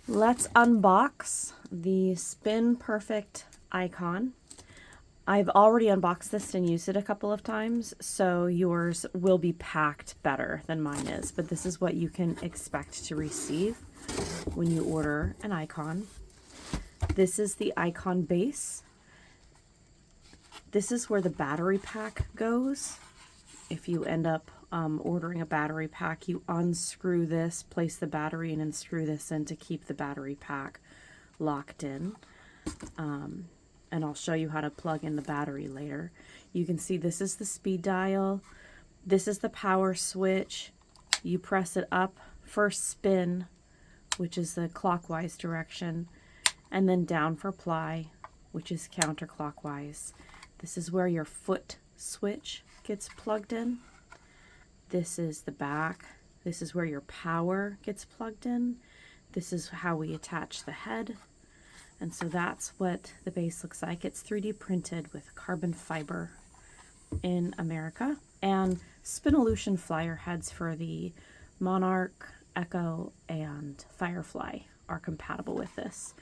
Let's unbox the SpinPerfect ICON. I've already unboxed this and used it a couple of times, so yours will be packed better than mine is, but this is what you can expect to receive when you order an icon. This is the icon base. This is where the battery pack goes. If you end up ordering a battery pack, you unscrew this, place the battery in, and screw this in to keep the battery pack locked in. And I'll show you how to plug in the battery later. You can see this is the speed dial. This is the power switch. You press it up, first spin, which is the clockwise direction, and then down for ply, which is counterclockwise. This is where your foot switch gets plugged in. This is the back. This is where your power gets plugged in. This is how we attach the head. And so that's what the base looks like. It's 3D printed with carbon fiber in America. And Spinolution flyer heads for the Monarch, Echo, and Firefly are compatible with this.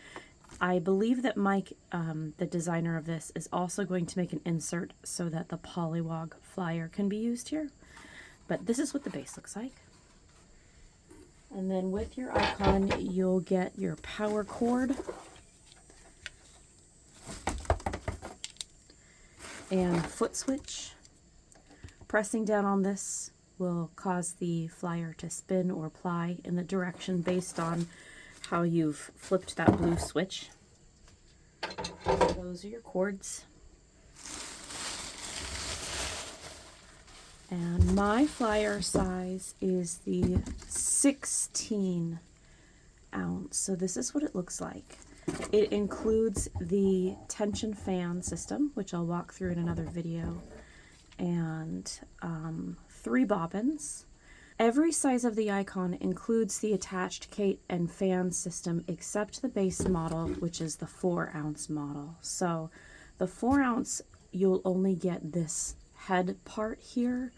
I believe that Mike, the designer of this, is also going to make an insert so that the Polywog flyer can be used here. But this is what the base looks like. And then with your icon, you'll get your power cord and foot switch. Pressing down on this will cause the flyer to spin or ply in the direction based on how you've flipped that blue switch. Those are your cords. And my flyer size is the 16 ounce. So this is what it looks like. It includes the tension fan system, which I'll walk through in another video, and 3 bobbins. Every size of the icon includes the attached Kate and fan system except the base model, which is the 4-ounce model. So the 4-ounce, you'll only get this head part here,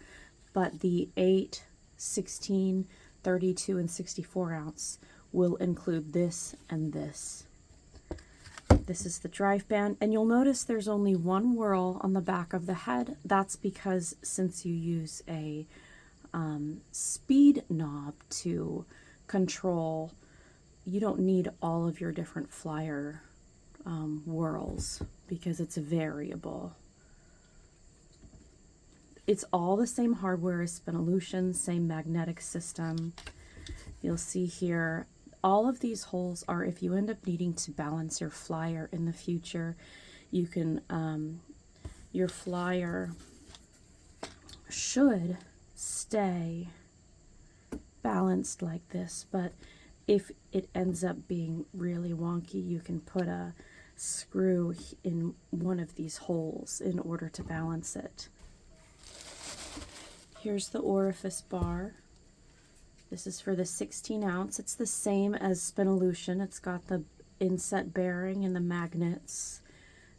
but the 8, 16, 32, and 64-ounce will include this and this. This is the drive band, and you'll notice there's only one whirl on the back of the head. That's because since you use a speed knob to control, you don't need all of your different flyer whirls because it's variable. It's all the same hardware as Spinolution, same magnetic system. You'll see here, all of these holes are if you end up needing to balance your flyer in the future. You can, your flyer should stay balanced like this, but if it ends up being really wonky, you can put a screw in one of these holes in order to balance it. Here's the Orifice bar. This is for the 16 ounce. It's the same as Spinolution. It's got the inset bearing and the magnets.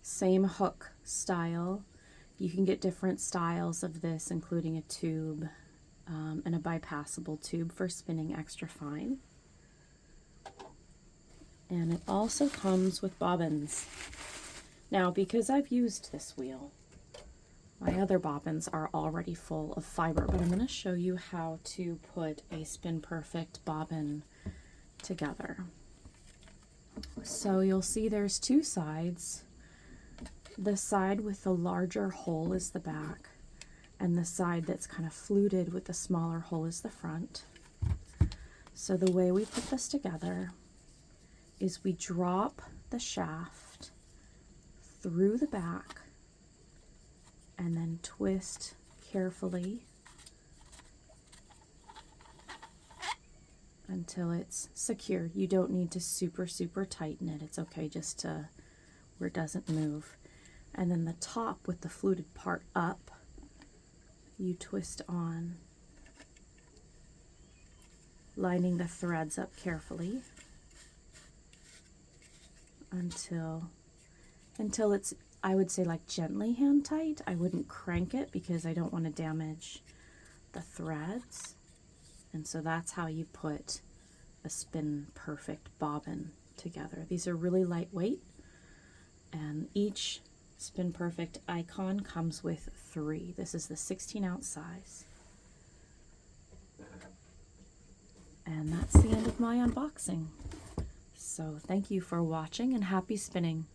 Same hook style. You can get different styles of this, including a tube and a bypassable tube for spinning extra fine. And it also comes with bobbins. Now, because I've used this wheel, my other bobbins are already full of fiber, but I'm going to show you how to put a SpinPerfect bobbin together. So you'll see there's 2 sides. The side with the larger hole is the back, and the side that's kind of fluted with the smaller hole is the front. So the way we put this together is we drop the shaft through the back and then twist carefully until it's secure. You don't need to super tighten it. It's okay just to where it doesn't move. And then the top with the fluted part up, you twist on, lining the threads up carefully until it's, I would say, like gently hand tight. I wouldn't crank it because I don't want to damage the threads. And so that's how you put a SpinPerfect bobbin together. These are really lightweight, and each SpinPerfect icon comes with 3. This is the 16-ounce size. And that's the end of my unboxing. So thank you for watching and happy spinning.